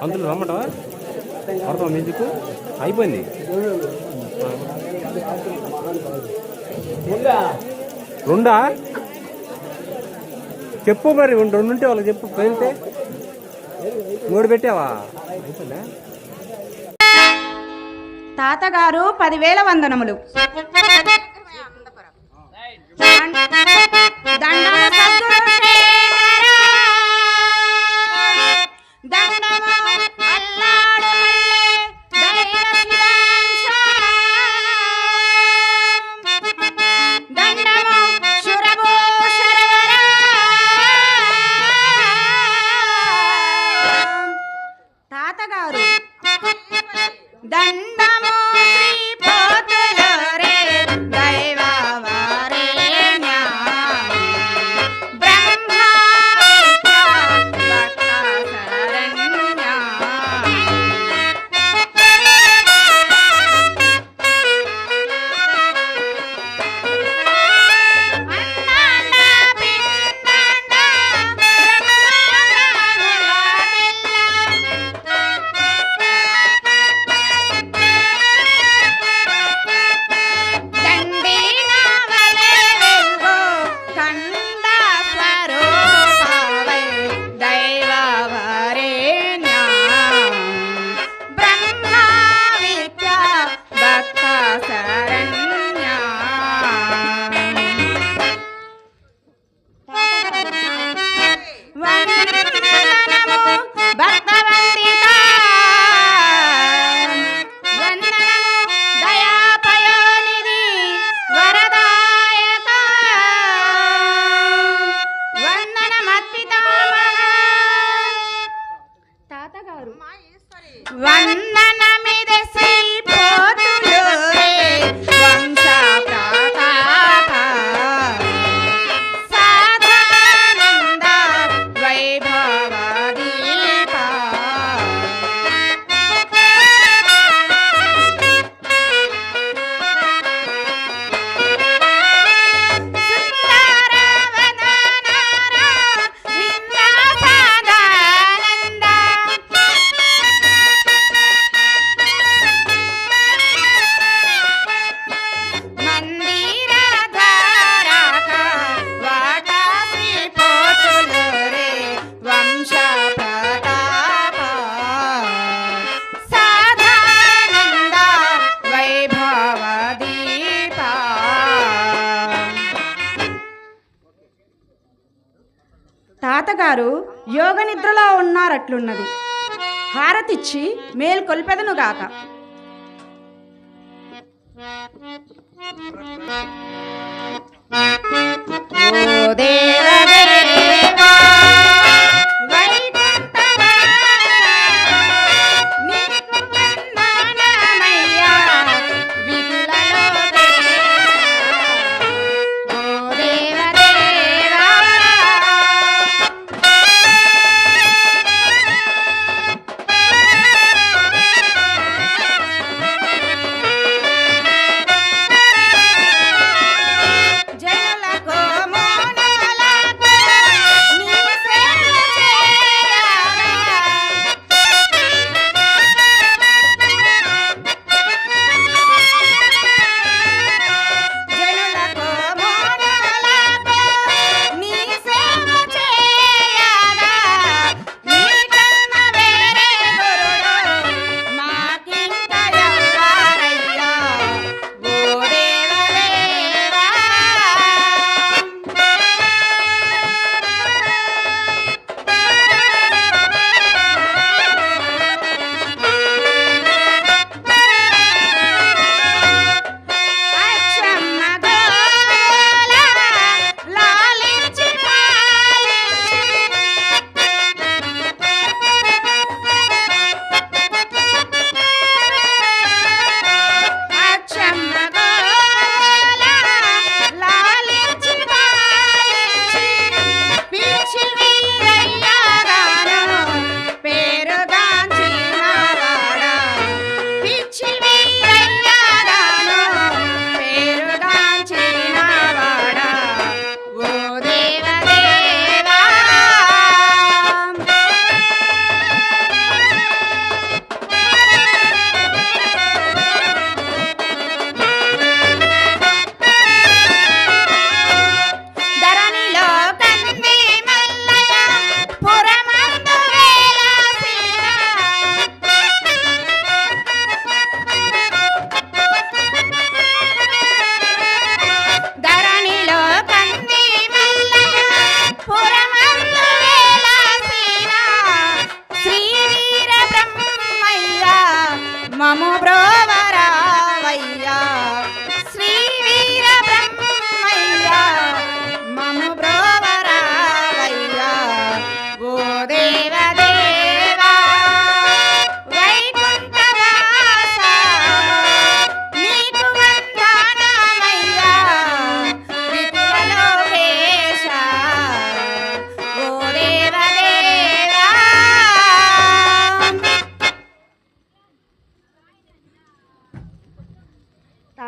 అందులో రమ్మంటావా పడతావా మ్యూజిక్ అయిపోయింది రెండా చెప్పు మరి రెండు ఉంటే వాళ్ళకి చెప్పు పేరితే మూడు పెట్టావా అయిపోయిందా తాతగారు 10,000 వందనములు. తాతగారు దండము శ్రీపోతులరే దైవవరేణ్య బ్రహ్మ భక్త శరణ్య వందనమిదే శ్రీపోతులరే వంశ ప్రతాప సాధానంద వైభవ దీప తాతగారు యోగ నిద్రలో ఉన్నారట్లున్నది. హారతిచ్చి మేల్కొల్పెదనుగాక. ఓ దేవదేవా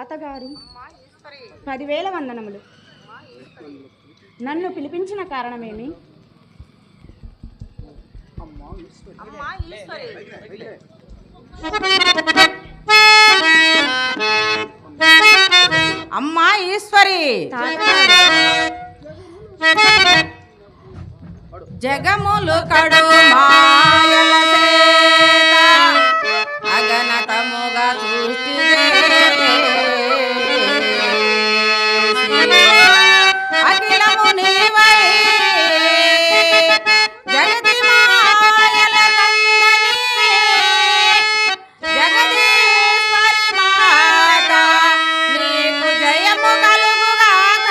తాతగారు 10,000 వందనములు. నన్ను పిలిపించిన కారణమేమి? అమ్మా ఈశ్వరి, జగములు కడు మాయల చేత అగనతముగా సృష్టి అఖిలము నీవై జగతి మాయల కందని జగదీశ్వరి మాత నీకు జయము కలుగుగాక.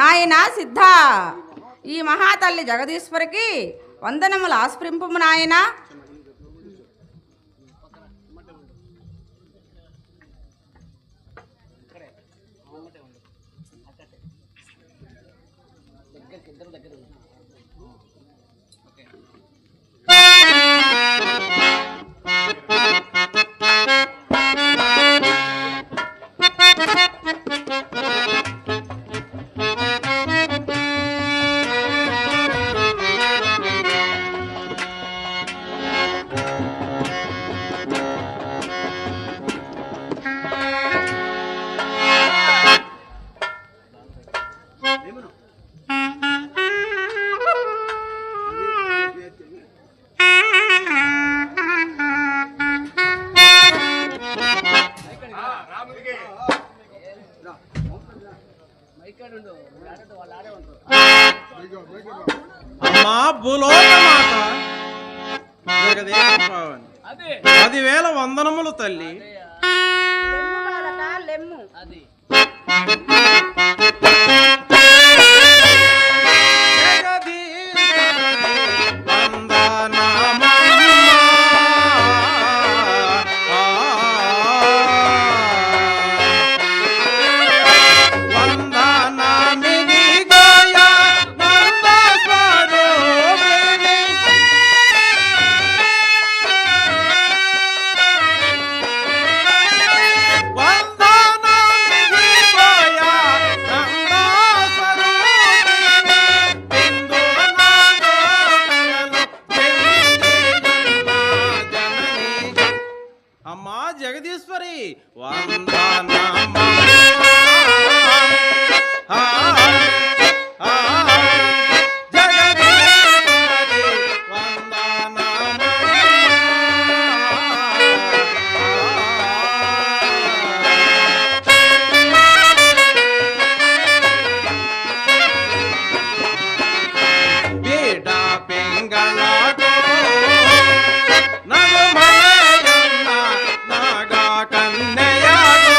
నాయనా సిద్ధ, ఈ మహాతల్లి జగదీశ్వరికి వందనములు ఆస్ప్రింపు నాయనా. అమ్మా భూలోకమాత జగదేక పావని 10,000 వందనములు తల్లి. లెమ్ము. అమ్మా జగదీశ్వరి వందనమా. జగదీశ్వరి వందనమా. బీడ పింగళాటో నగుమలయన్న నాగా కన్నెయాటో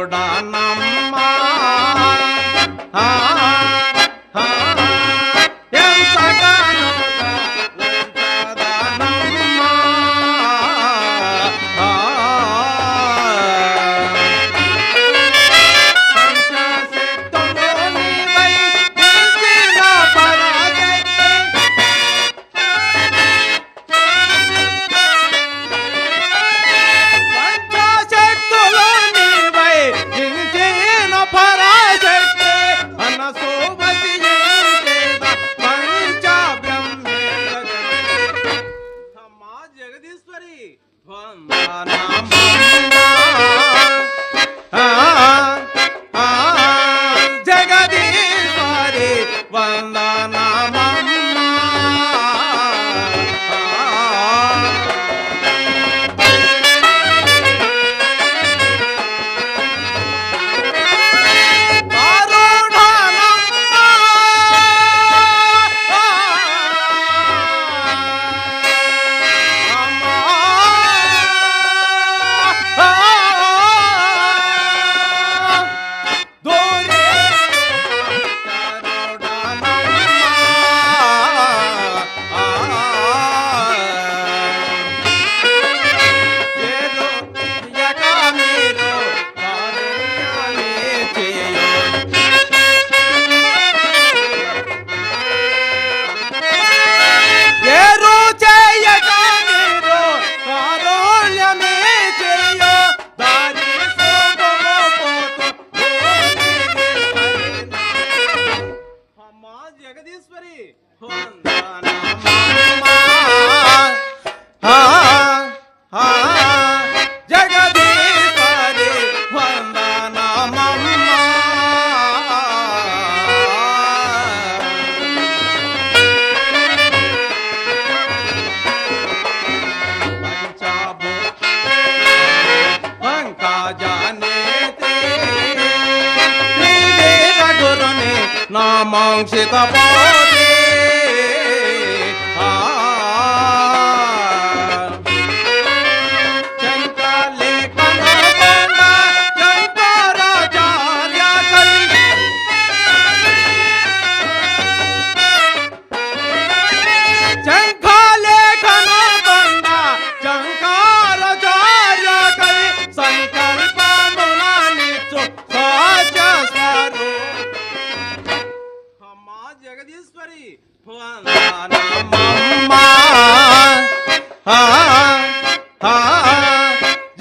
చారుడనమ్మా ఎంతగానో ఉంటదనమ్మా జగదీశ్వరి జగదీశ్వరి వందనమమ్మ జగదీశ్వరి జగదీశ్వరి వందనమమ్మ నామాంసిత పోతే జగదీశ్వరి వందనమమ్మ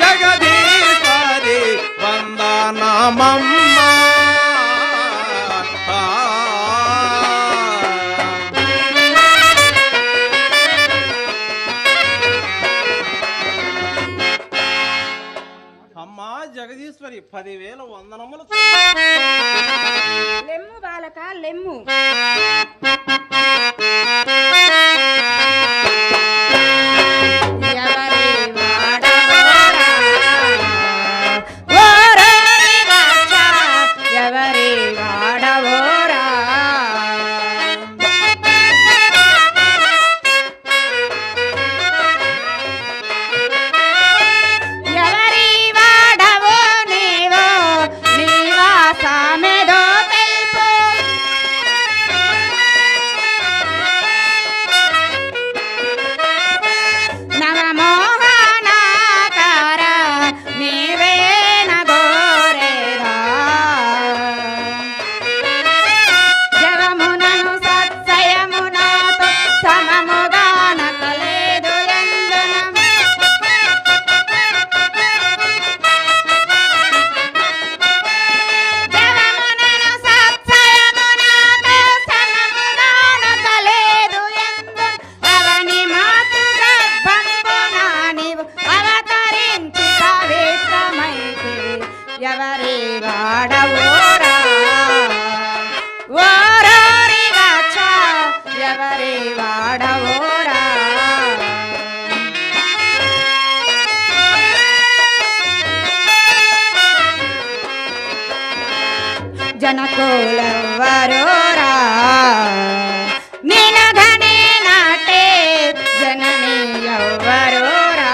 జగదీశ్వరి వందనమమ్మ అమ్మా జగదీశ్వరి 10,000 వందనములు. లెమ్ము బాలక లెమ్ము. ఎవరి వాడవోరా ఓరోరి వాచ ఎవరి వాడవోరా జనకులెవ్వరోరా నినధనే నాటే జనని ఎవ్వరోరా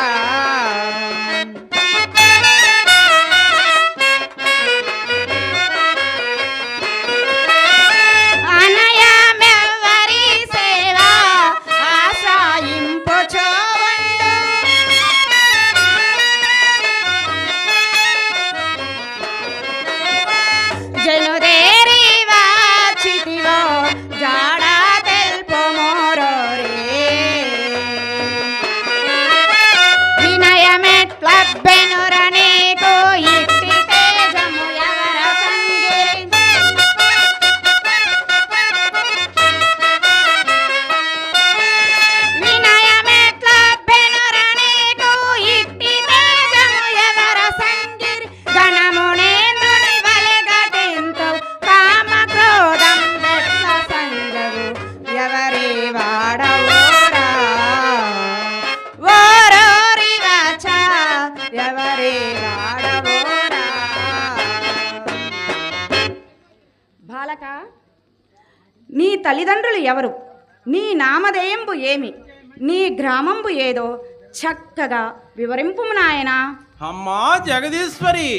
నీ తల్లిదండ్రులు ఎవరు? నీ నామధేయంబు ఏమి? నీ గ్రామంబు ఏదో చక్కగా వివరింపుము నాయనా. అమ్మా జగదీశ్వరి,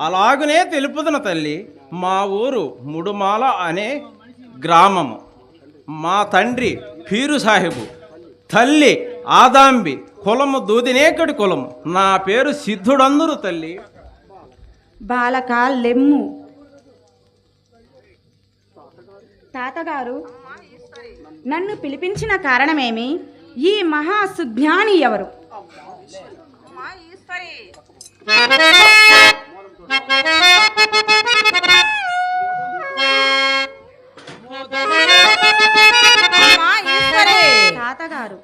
అలాగనే తెలుపుతున్న తల్లి. మా ఊరు ముడుమాల అనే గ్రామము. మా తండ్రి పీరు సాహెబు, తల్లి ఆదాంబి, కులము దూదినేకడి కులము. నా పేరు సిద్ధుడందురు తల్లి. బాలక లెమ్ము. తాతగారు, నన్ను పిలిపించిన కారణమేమి? ఈ మహా సుజ్ఞాని ఎవరు? తాతగారు,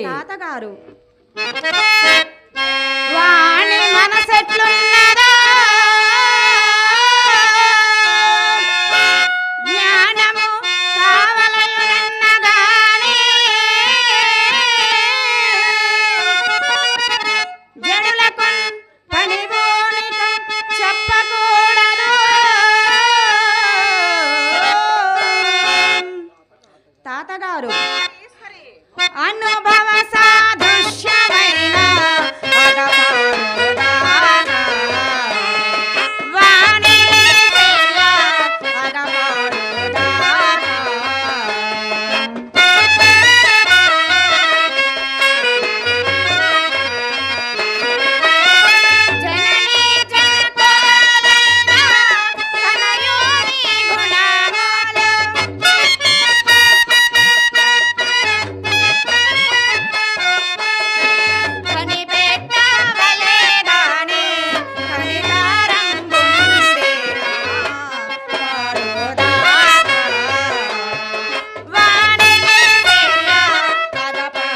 తాతగారు, వాణి మనసెట్లున్నదో జ్ఞానము కావలయునన్నగాని జడులకు పనిగోనిక చెప్పకూడదు. తాతగారు, అనుభవ సాదృశ్యమైన వాణి జననీ జనకోలైన తనయోని గుణమాలు కనిపెట్టవలేదాని కనికారంబుండేనా పాడుదాకా వాణి కథ పాడుదాకా.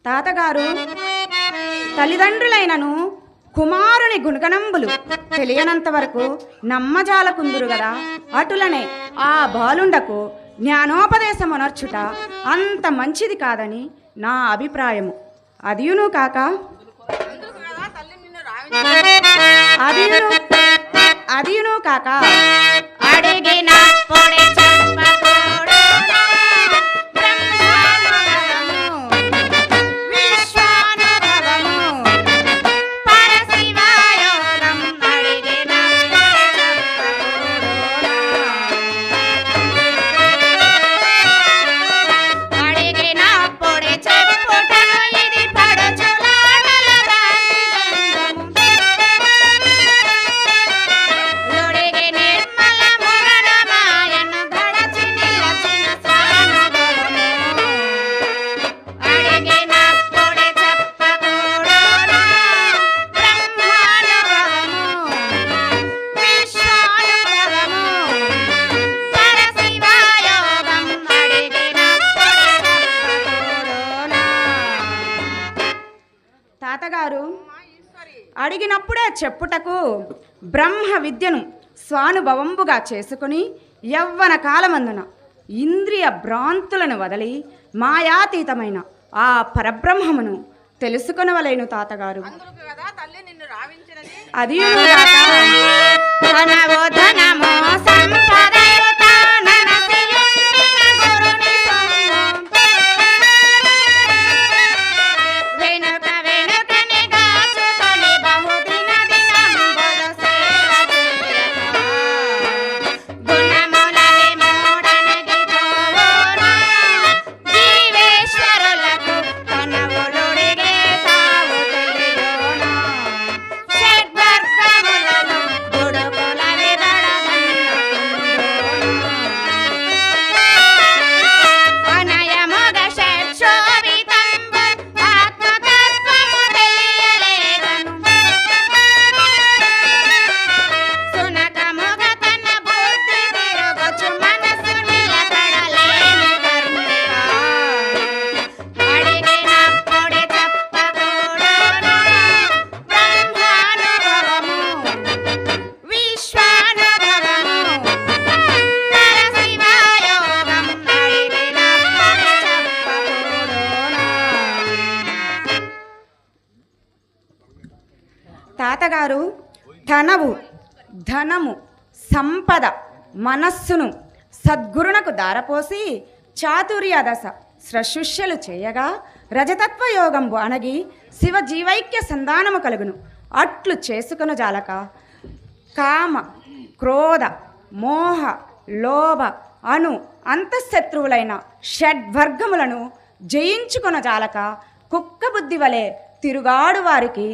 తాతగారు, తల్లిదండ్రులైనను కుమారుని గుణగణంబులు తెలియనంత వరకు నమ్మజాలకుందురు గదా. అటులనే ఆ బాలుండకు జ్ఞానోపదేశమనర్చుట అంత మంచిది కాదని నా అభిప్రాయము. అదియును కాక అదియును కాక అడిగిన పొడి చెప్పకూడదు. బ్రహ్మానుభవము, విశ్వానుభవము, పరశివయోగం అడిగిన పొడి చెప్పకూడదు. అడిగిన పొడి చెప్పుట ఇది పడుచులాడల రాతి గంధము. లొడిగి నిర్మల మురళమాయను గడచి నిలచిన స్వానుభవము. అడిగిన పొడి చెప్పకూడదు. బ్రహ్మానుభవము, విశ్వానుభవము, పరశివయోగం అడిగిన పొడి చెప్పకూడదు. తాతగారు, అడిగినప్పుడే చెప్పుటకు బ్రహ్మ విద్యను స్వానుభవంబుగా చేసుకుని యవ్వన కాలమందున ఇంద్రియ భ్రాంతులను వదలి మాయాతీతమైన ఆ పరబ్రహ్మమును తెలుసుకొనవలేను తాతగారు. అది ధనము సంపదయుత తాతగారు తనవు ధనము సంపద మనస్సును సద్గురునకు దారపోసి చాతుర్య దశ స్రశుష్యలు చేయగా రజతత్వ యోగంబు అనగి శివ జీవైక్య సంధానము కలుగును. అట్లు చేసుకును జాలక కామ క్రోధ మోహ లోభ అను అంతఃశత్రువులైన షడ్వర్గములను జయించుకొన జాలక కుక్క బుద్ధి వలె తిరుగాడు వారికి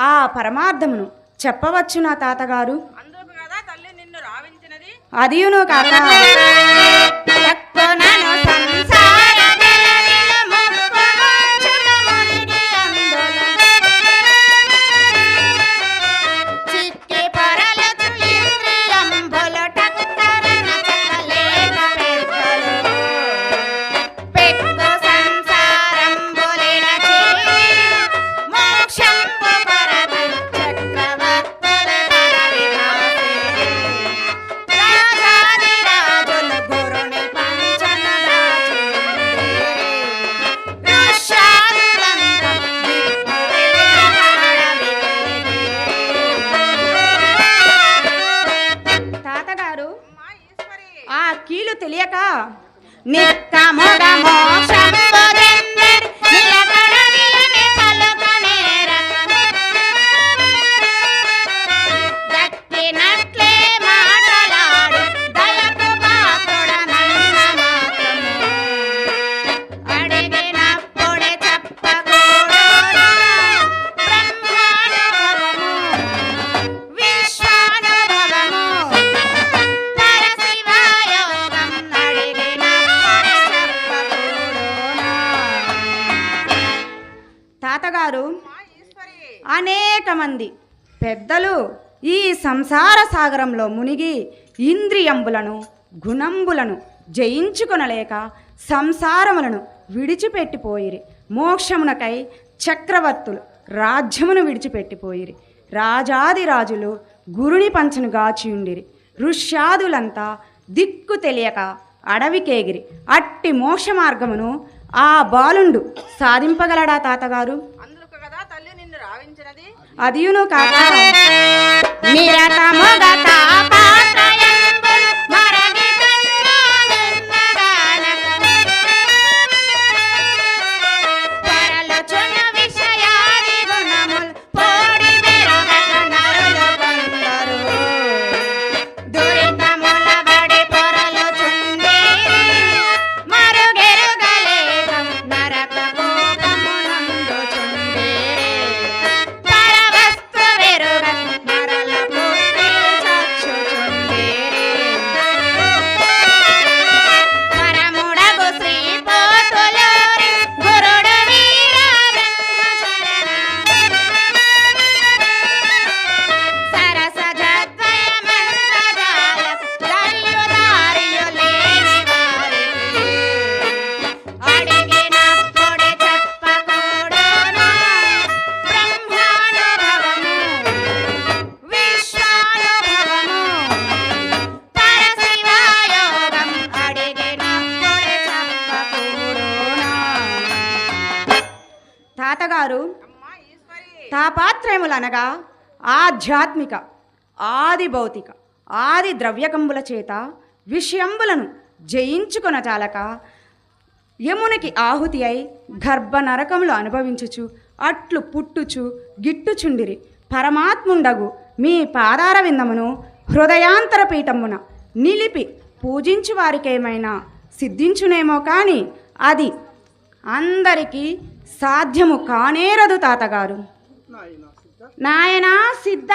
ఆ పరమార్థమును చెప్పవచ్చు నా తాతగారు. అందుకు కదా తల్లి నిన్ను రావించినది. అదియును కాక తెలియక నిక్కముగ మోక్షంబుదెందెర్ నిలకడలియని పలుకనేరక దక్కినట్లే మాటలాడు దయకు పాత్రుడనన్న మాత్రము అడిగినప్పుడే చెప్పకూడదు బ్రహ్మానుభవము విశ్వానుభవము తాతగారు అనేక మంది పెద్దలు ఈ సంసార సాగరంలో మునిగి ఇంద్రియంబులను గుణంబులను జయించుకొనలేక సంసారములను విడిచిపెట్టిపోయిరి. మోక్షమునకై చక్రవర్తులు రాజ్యమును విడిచిపెట్టిపోయిరి. రాజాదిరాజులు గురుని పంచను గాచియుండిరి. ఋష్యాదులంతా దిక్కు తెలియక అడవికేగిరి. అట్టి మోక్ష మార్గమును ఆ బాలుండు సాధింపగలడా తాతగారు? అందుకు కదా తల్లి నిన్ను రావించినది. అదియును కాక నిరతముగ తాపత్రయంబుల్ మరగి పరలుచున్న విషయాది గుణముల్ పోడి మెరుగక నరులు కొందరు దురితముల బడి పొరలుచుండేరి మరుగెరుగలేక నరక కోపమునందుచుండేరి పరవస్తు వెరుగ నరల పుట్టి చచ్చుచుండేరి పరముడగు శ్రీ పోతులూరి గురుడు వీర బ్రహ్మచరణ సరస జద్వయమంతజాల దర్యుదారియు లేని వారికి అడిగినప్పుడే చెప్పకూడను బ్రహ్మానుభవము విశ్వానుభవము పరశివయోగం అడిగినప్పుడే చెప్పకూడను. తాతగారు అమ్మా ఈశ్వరి, తాపాత్రయములనగా ఆధ్యాత్మిక ఆది భౌతిక ఆది ద్రవ్యకంబుల చేత విషయంబులను జయించుకొన చాలక యమునికి ఆహుతి అయి గర్భ నరకములు అనుభవించుచు అట్లు పుట్టుచు గిట్టుచుండిరి. పరమాత్ముండగు మీ పాదార విందమును హృదయాంతర పీఠమున నిలిపి పూజించు వారికేమైనా సిద్ధించునేమో కానీ అది అందరికీ సాధ్యము కానేరదు తాతగారు. నాయనా సిద్ధ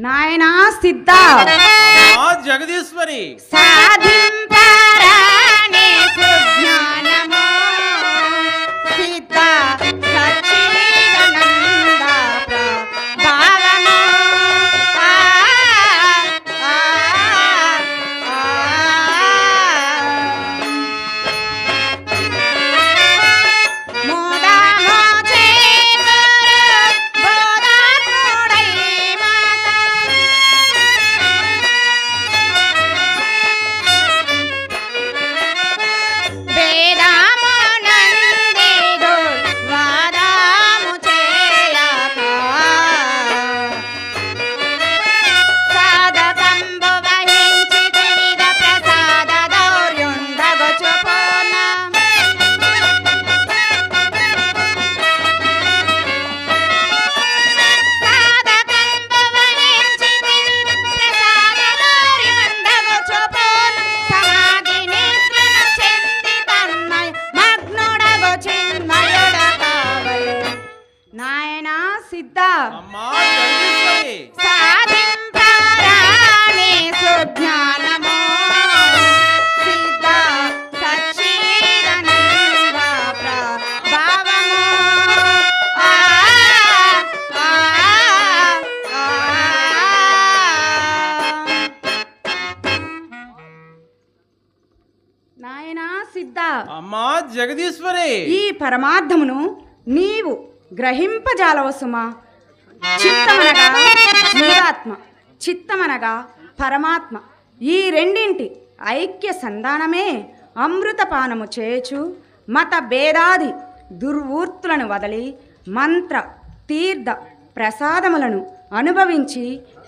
నాయనా సిద్ధ ఆ జగదీశ్వరి సాధింపరాని సుజ్ఞానము సిద్ధ సచ్చిదానంద ప్రభావము సిద్ధ, అమ్మా జగదీశ్వరి, ఈ పరమార్థమును నీవు గ్రహింపజాలవసుమా. చిత్తమనగా జీవాత్మ, చిత్తమనగా పరమాత్మ, ఈ రెండింటి ఐక్య సంధానమే అమృతపానము చేయచు మత భేదాది దుర్వూర్తులను వదలి మంత్ర తీర్థ ప్రసాదములను అనుభవించి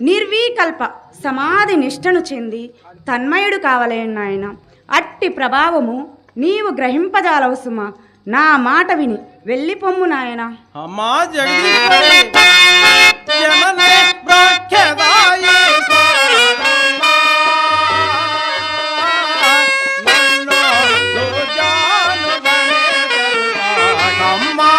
నిర్వీకల్ప సమాధి నిష్టను చెంది తన్మయుడు కావలేను నాయన. అట్టి ప్రభావము నీవు గ్రహింపజాలవసుమా. నా మాట విని వెళ్ళిపొమ్ము నాయన. అమ్మా జగదీశ్వరి, జననే ప్రఖ్యాతాయి స్వారమ్మా, నన్ను దుజానుగనే తెల్లాకమ్మా.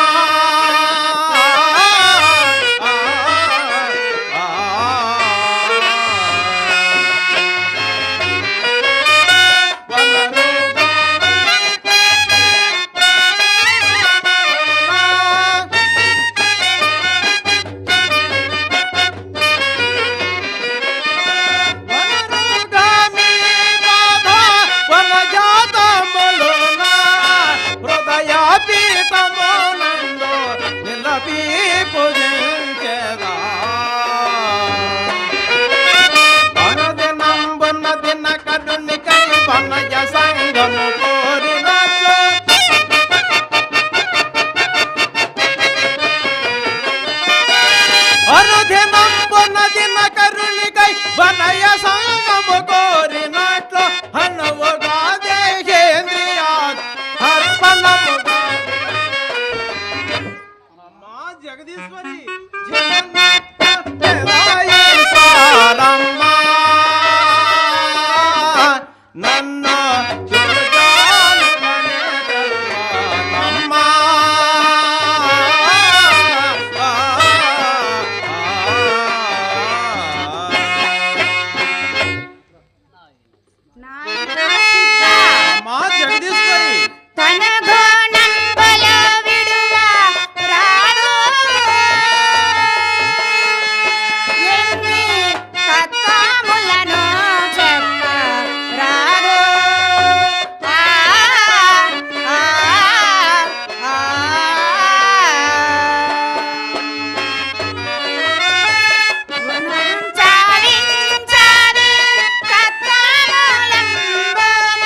వనయ సంగము కోరినట్లు హనువుగా దేశేంద్రియా అర్పణముగా. అమ్మా జగదీశ్వరి, స్వారమ్మా, నన్ను దుర్గానుగనే తెల్లాకమ్మా. అమ్మా జగదీశ్వరి, తన గోనంబల విడువ రాదు, ఎన్ని తత్వములను చెప్ప రాదు. చాలించాలి తత్వములంబున,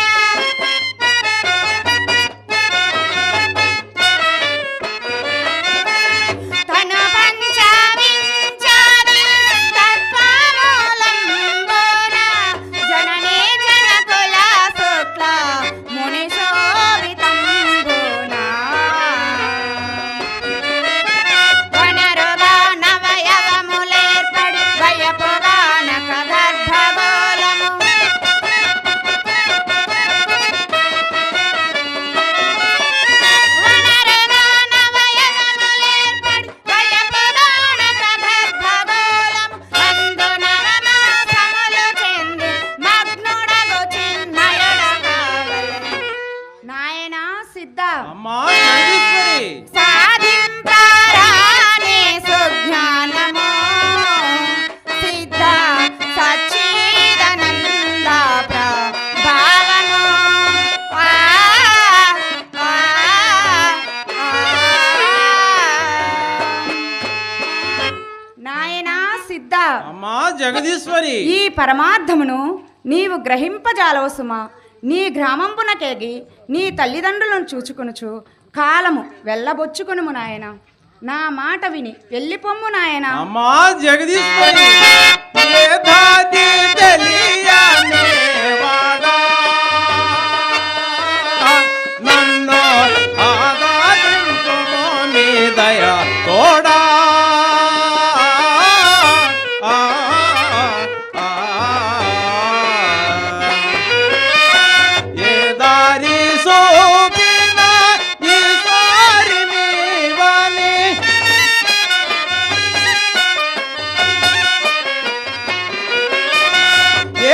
తను పంచావించాలి తత్వములంబున, జననీ జనకుల శుక్ల ముని శోభితంబున. వనరుగా నవయవములేర్పడి వయపుగానక గర్భగోళము, వనరుగా నవయవములేర్పడి వయపుగానక గర్భగోళము, అందునవమాసములు చెంది మగ్నుడగు చిన్మయుడ కావలెను. నాయనా సిద్ధ, అమ్మా జగదీశ్వరి, సాధింపరాని సుజ్ఞానము సిద్ధ సచ్చిదానంద ప్రభావము. నాయనా సిద్ధ, అమ్మా జగదీశ్వరి, ఈ పరమార్థమును నీవు గ్రహింపజాలవసుమా. నీ గ్రామంపునకేగి నీ తల్లిదండ్రులను చూచుకొనుచు కాలము వెళ్ళబొచ్చుకొనుము నాయన. నా మాట విని వెళ్ళిపొమ్ము నాయన. అమ్మా జగదీశ్వరి, ఏ దాది తెలియని వాడా, నన్ను ఆదాదించుము నీ దయ తోడా. ఏ దారి సోపిన ఈసారి నీవని, ఏ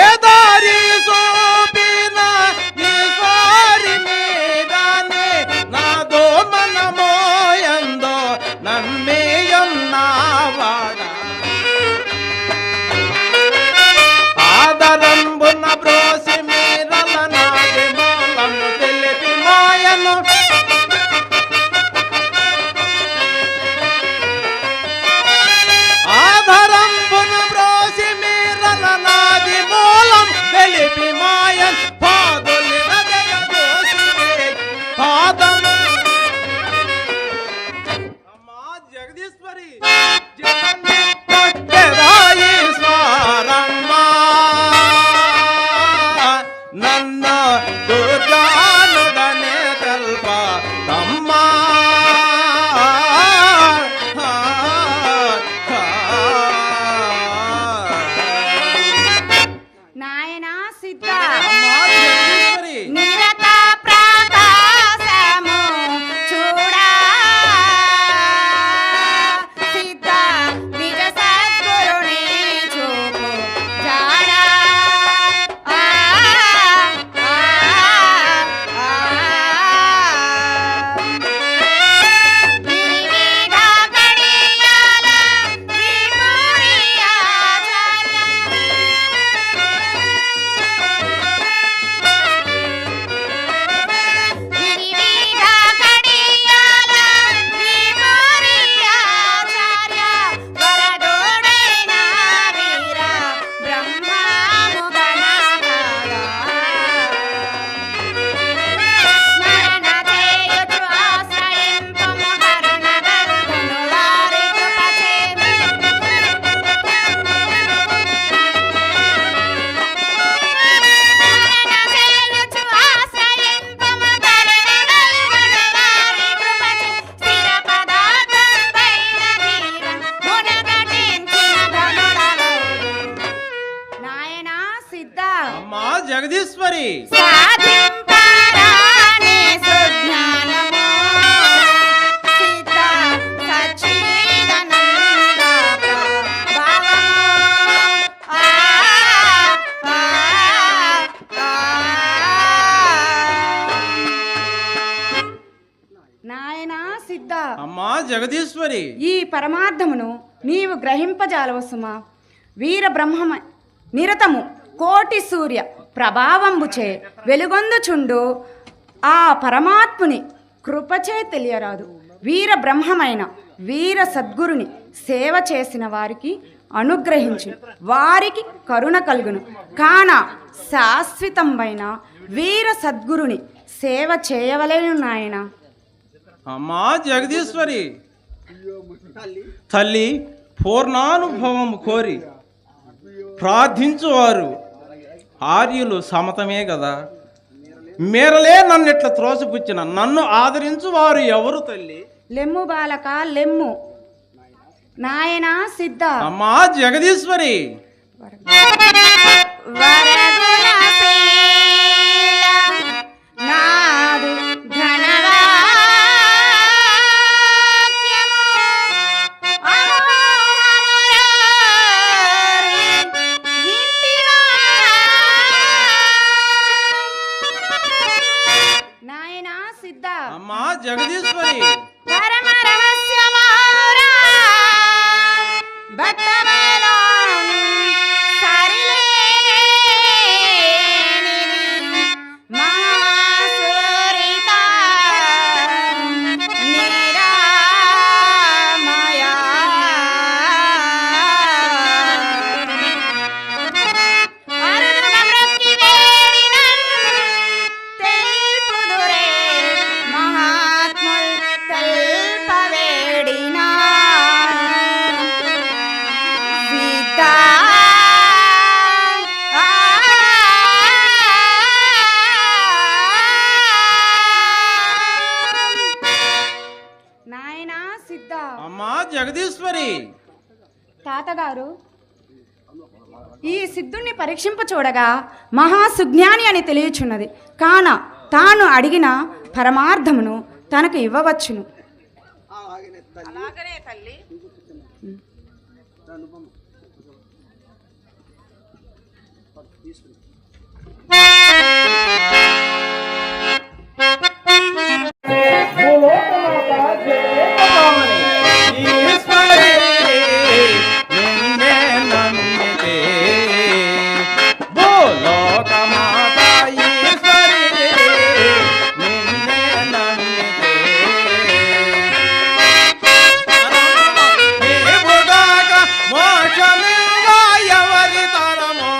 సిద్ధ అమ్మా జగదీశ్వరి నిరత ప్రకాశము చూడా సిద్ధ నిజ సద్గురుని చూపు జాడా ఆ, ఆ, ఆ, వివిధ గడియాల విమురి ఆచార్య వివిధ గడియాల విమురి ఆచార్య వరదోడైన వీర బ్రహ్మము గణనాదా స్మరణ చేయుచు ఆశ్రయింపుము కరుణ గరుడును వారి కృపచేమి స్మరణ చేయుచు ఆశ్రయింపుము కరుణ గరుడును వారి కృపచే స్థిర పదార్థం పైన జీవం మునగటించిన ధనుడవౌదు నాయనా సిద్ధ అమ్మా జగదీశ్వరి సాధింపరాని సుజ్ఞానము సిద్ధ సచ్చిదానంద ప్రభావము. ఆ, ఆ, ఆ. నాయనా సిద్ధ అమ్మా జగదీశ్వరి ఈ పరమార్థమును నీవు గ్రహింపజాలవసుమా వీర బ్రహ్మ నిరతము కోటి సూర్య ప్రభావంబుచే వెలుగొందుచుండు ఆ పరమాత్ముని కృపచే తెలియరాదు వీర బ్రహ్మమైన వీర సద్గురుని సేవ చేసిన వారికి అనుగ్రహించు వారికి కరుణ కలుగును కాన శాశ్వతంబైన వీర సద్గురుని సేవ చేయవలేను నాయన అమ్మా జగదీశ్వరి తల్లి పూర్ణానుభవం కోరి ప్రార్థించువారు ఆర్యులు సమతమే కదా మేరలే నన్ను ఇట్లా త్రోసిపుచ్చిన నన్ను ఆదరించు వారు ఎవరు తల్లి లెమ్ము బాలక లెమ్ము నాయన సిద్ధ అమ్మా జగదీశ్వరి వరగుణశీల నాదు ఘనవాక్యము అమోహమురారి వింటివా? నాయనా సిద్ధ అమ్మా జగదీశ్వరి పరమ రహస్యమారా భక్తమేళం సరిలేనిది మహాసురిత నిరామయ అరుదుగ మ్రొక్కి వేడినన్ తెలుపుదురే మహాత్ముల్ తెల్పవేడినా సీతా నాయనా సిద్ధ అమ్మా జగదీశ్వరి తాతగారు ఈ సిద్ధుణ్ణి పరీక్షింప చూడగా మహాసుజ్ఞాని అని తెలియచున్నది కాన తాను అడిగిన పరమార్థమును తనకు ఇవ్వవచ్చును అలాగనే తల్లి ఈశ్వరి నిన్నే నమ్మితే భూలోకమాత ఈశ్వరి నిన్నే నమ్మితే నీవుగాక మోక్షమివ్వ ఎవరి తరమో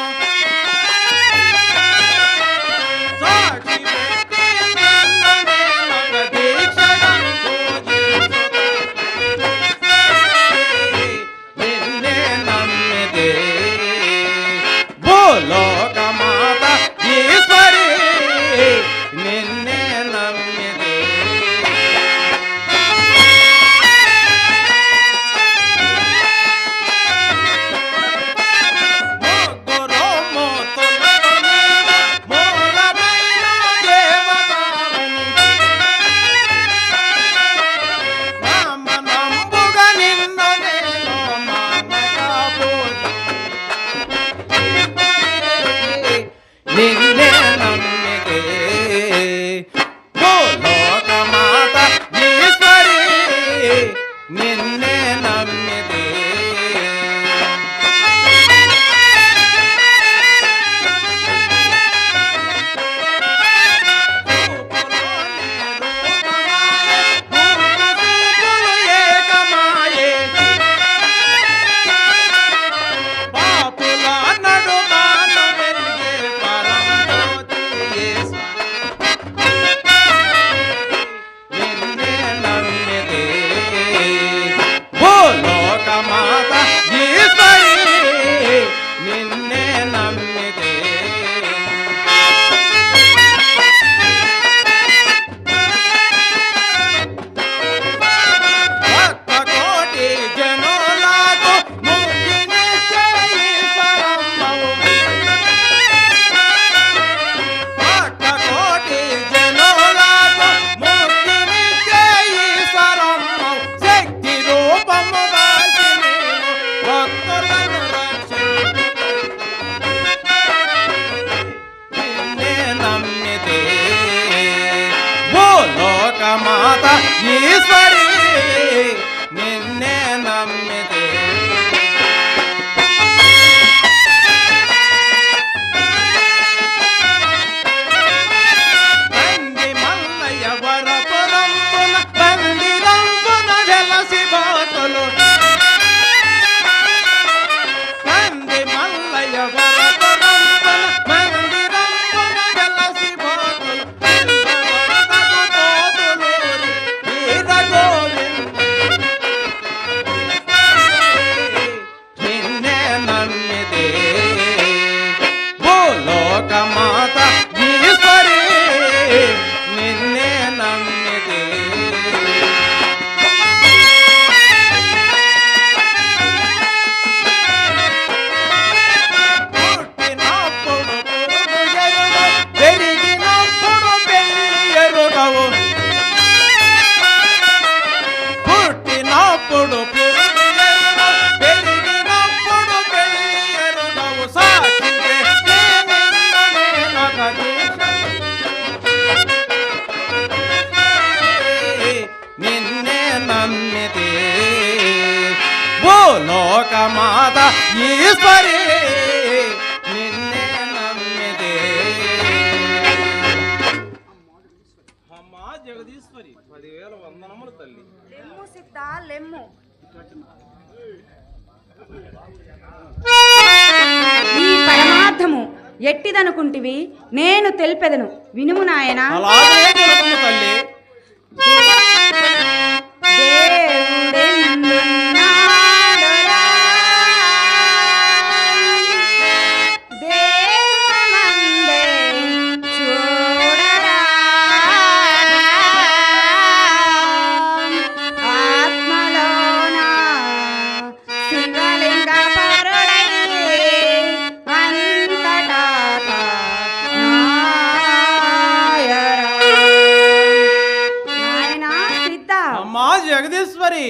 నిన్నే నమ్మితే ఓ లోకమాత ఈశ్వరి నిన్నే నమ్మితే మాత ఈశ్వరి నిన్నే నమ్మితే బండి మల్లయ్య వరపురంపున బండిరంపున వెలసి బాతులు బండి మల్లయ్య వరపురంపున బండిరంపున వెలసి బాతులు లోకమాత ఈశ్వరి నిన్నే నమ్మితే పుట్టినప్పుడు పెరిగినప్పుడు పెయ్యరుడవు పుట్టినప్పుడు పెరిగినప్పుడు పెయ్యరుడవు సాక్షి నిన్నే నమ్మితే ఓ లోకమాత ఈశ్వరి నిన్నే నమ్మితే అమ్మా జగదీశ్వరి 10,000 వందనములు తల్లి లెమ్ము సిద్ధ లెమ్ము ఈ పరమార్థము ఎట్టిదనుకుంటివి నేను తెలిపెదను వినుము నాయనా అలాగే తెలుపము తల్లి అమ్మా జగదీశ్వరి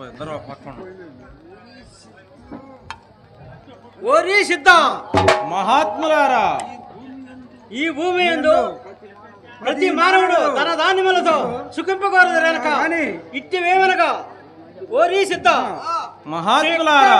ఇద్దరు పక్కన ఓరి సిద్ధ మహాత్ములారా, ఈ భూమి యందు ప్రతి మానవుడు తన ధాన్యములతో సుఖింపగోరదు వెనక ఇట్టి వేమనగా ఓరి సిద్ధ మహాత్ములారా,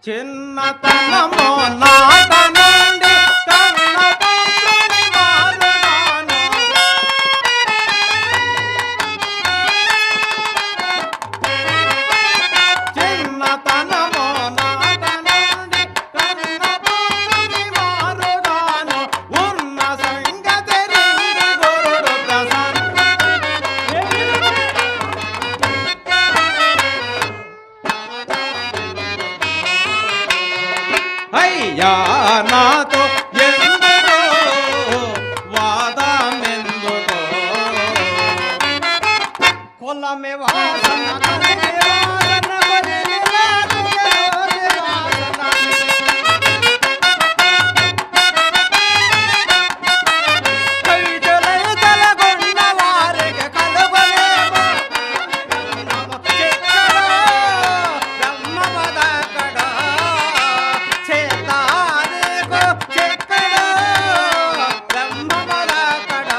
చిన్నతనమో నాట నుండి కన్నతంత్రుని మారుగాను. చిన్నతనమో నాట నుండి కన్నతంత్రుని మారుగాను. ఉన్న సంగతి రింగి గురుడు ప్రసన్న. అయ్యా నాతో ఎందుకో వాదమెందుకో కొల్లమే వాసన కొల్లమే వాసన కొల్లమే వాసన కవితలై కలగొన్న వారికి కలుగలేమో బ్రహ్మపదకడ చేతానేకో చెక్కడ బ్రహ్మపదకడ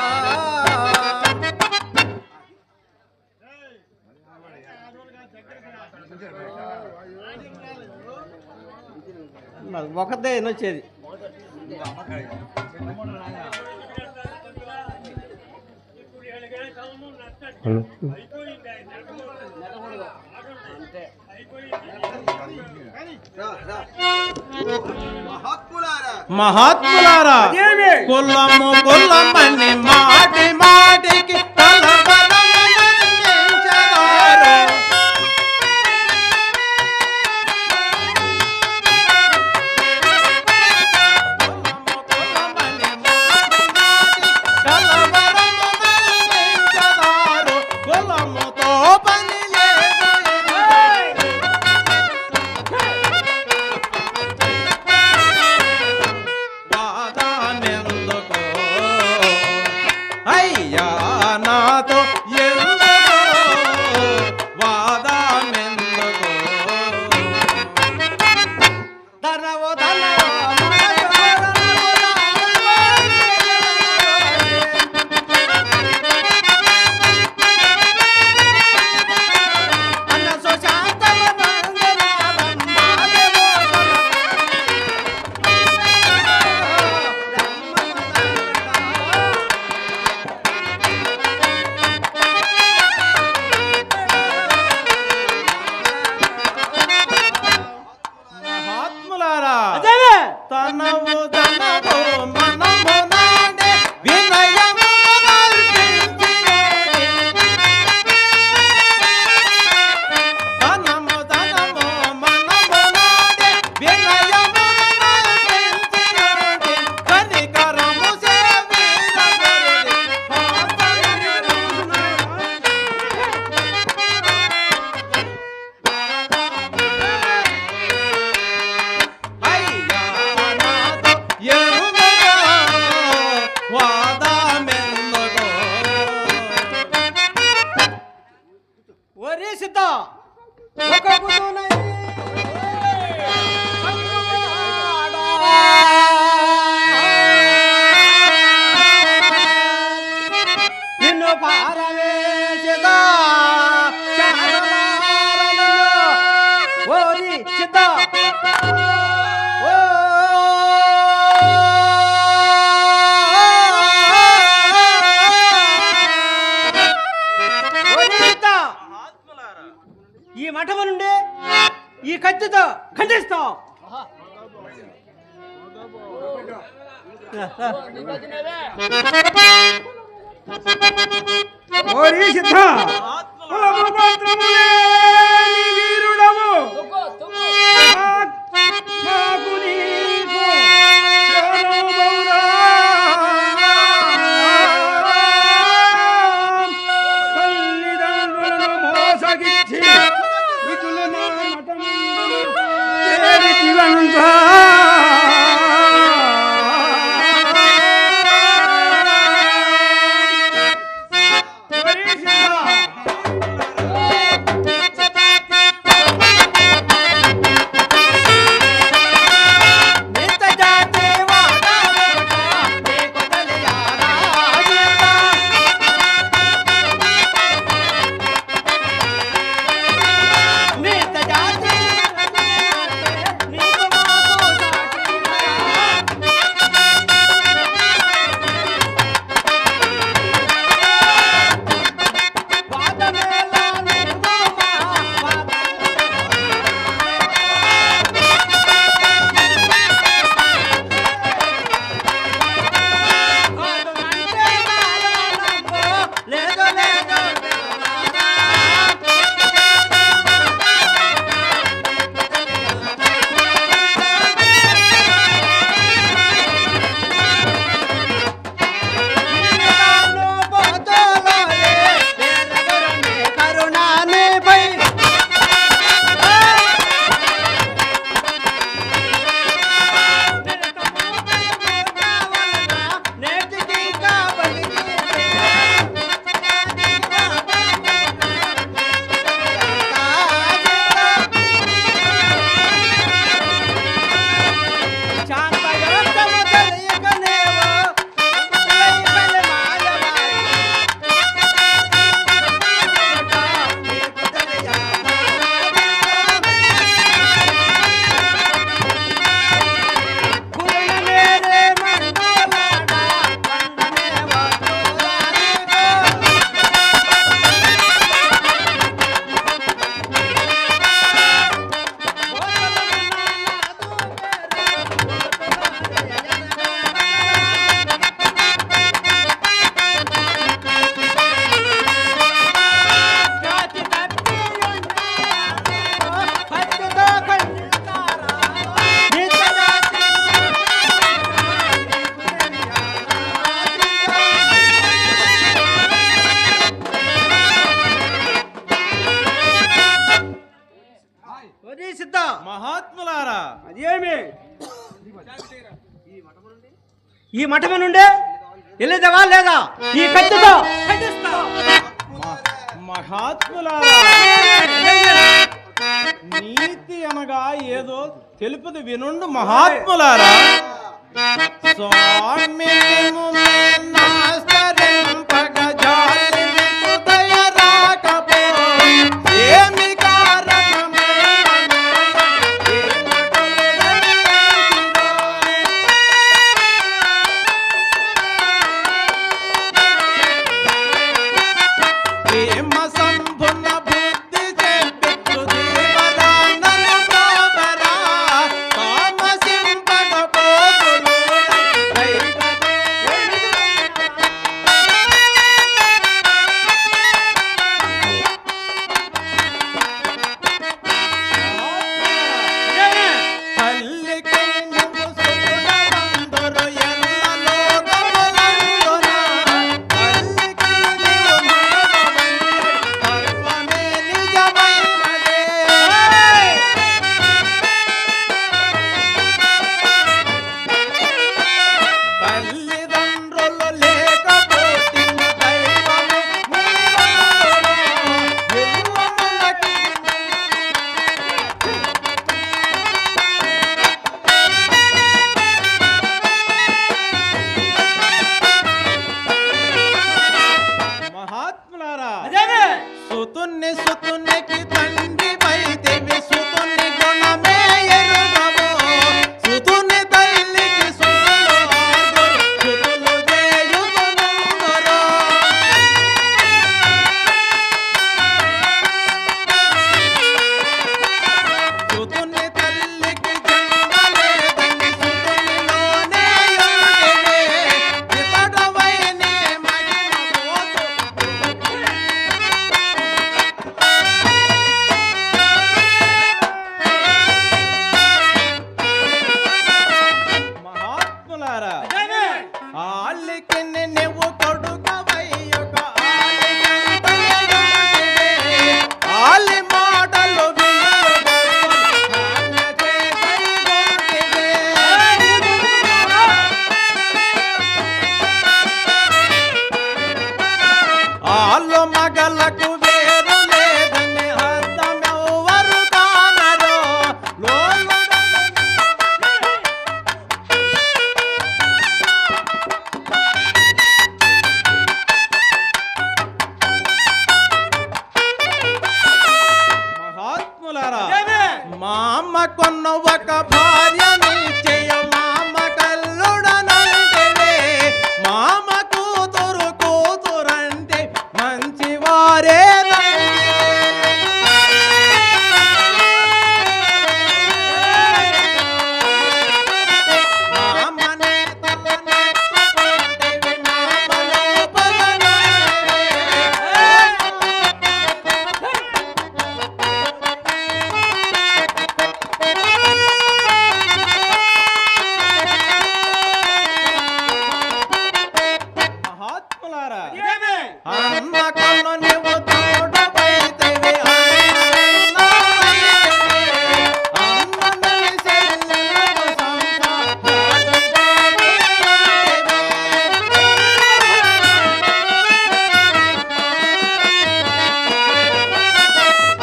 ఒకటే వచ్చేది మహాత్ములారా, కులము కులమని మాటి మాటికి కలవరము మన్నించెదారు. కులము కులమని మాటి మాటికి కలవరము మన్నించెదారు. కులముతో పని లేదు వాదనెందుకో అయ్యా తనవు తనవు మనము నాడే వినయము నర్పించినది. తనము తనము మనము నాడే వినయము నర్పించినది. కనికరము సేవిరగరుడి ఒరే సిద్ధ ఒక బుధునై నిన్ను పారవేసిదా చారలారను ఓరి సిద్ధ ఈ మఠము నుండి ఈ కత్తితో ఖండిస్తాం. ఓరి సిద్ధ వీరుడము మాకు నీకు తల్లిదండ్రులను మోసగిచ్చి మహాత్ములారా అదేమి ఈ మఠము నుండే వెళ్ళేదవా లేదా ఈ కత్తితో మహాత్ములారా నీతి అనగా ఏదో తెలుపుది వినుండు మహాత్ములారా. స్వామి ఏమి కామ సింపడ ఆలికి నువ్వు కొడుకవై ఒక ఆలి మాటలు ఆళ్ళు మగలకు వేరు లేదని అర్థమెవ్వరు కానరో మహాత్ములారా మా అమ్మ కొన్న ఒక భార్యని చెయ్య మామ కల్లుడనంటే మామ కూతురు కూతురంటే మంచివారే మామనే తలనే పట్టుకుంటే మామలో పలనాడే మహాత్ములారా అమ్మ కన్ను నువ్వు తోడవైతేవి అన్నని సెల్లెలు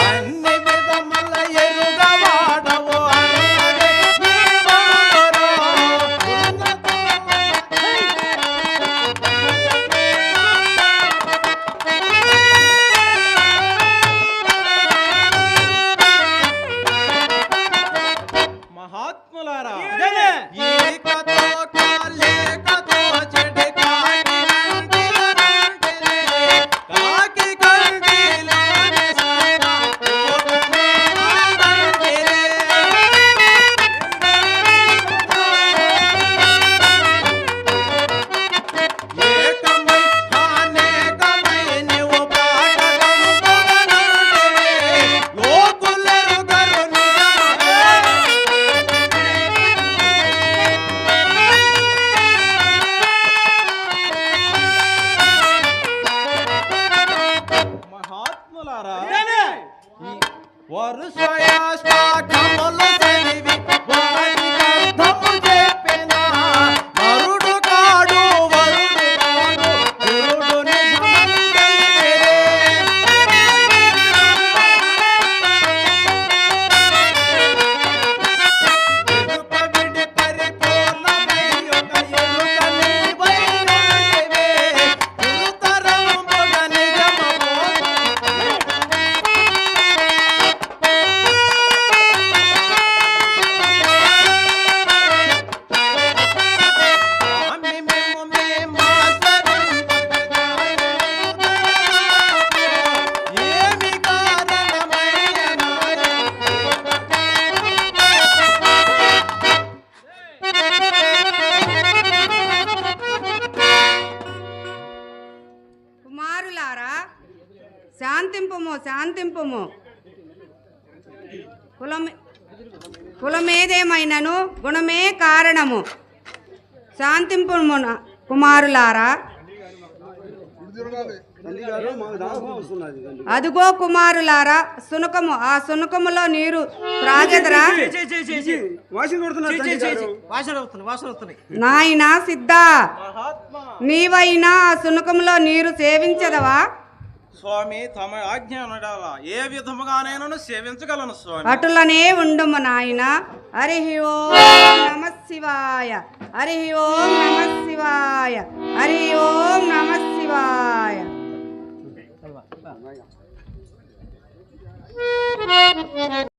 అన్ని విధముల ఎరుగవాడవు అన్నదే నీ వాడరో మహాత్ములారా ఈ కథో కాలేకతో చెడు కాకి కాకి కంటిలోనే సాగా ఏకమై అనేకమై నీవు పాటకంబుగనంటే లోకులెరుగరు నిజమే మహాత్ములారా వరుసయాష్టాకములు చదివి వాటి అర్థము చెప్పిన వరుడు కాడు గురుడు నిజమని తెలిపెరే. ఎరుక విడి పరిపూర్ణమై ఒక ఎరుక నీవైనటివే. గురుతరముగ నిజము స్వామి మేము ఏమి కారణమైన కుమారులారా శాంతింపుము శాంతింపుము. కులమేదేమైనను గుణమే కారణము. శాంతింపుము కుమారులారా. అదుగో కుమారులారా సునకము, ఆ సునకములో నీరు త్రాగెదరా? నాయనా సిద్ధా, నీవైనా ఆ సునకములో నీరు సేవించదవా? స్వామి తమ ఆజ్ఞ నడాల ఏ విధముగానైనా సేవించగలను స్వామి. అటులనే ఉండుము నాయన. హరి ఓం నమ శివాయ, హరి ఓం నమ శివాయ, హరి ఓం నమ శివాయ.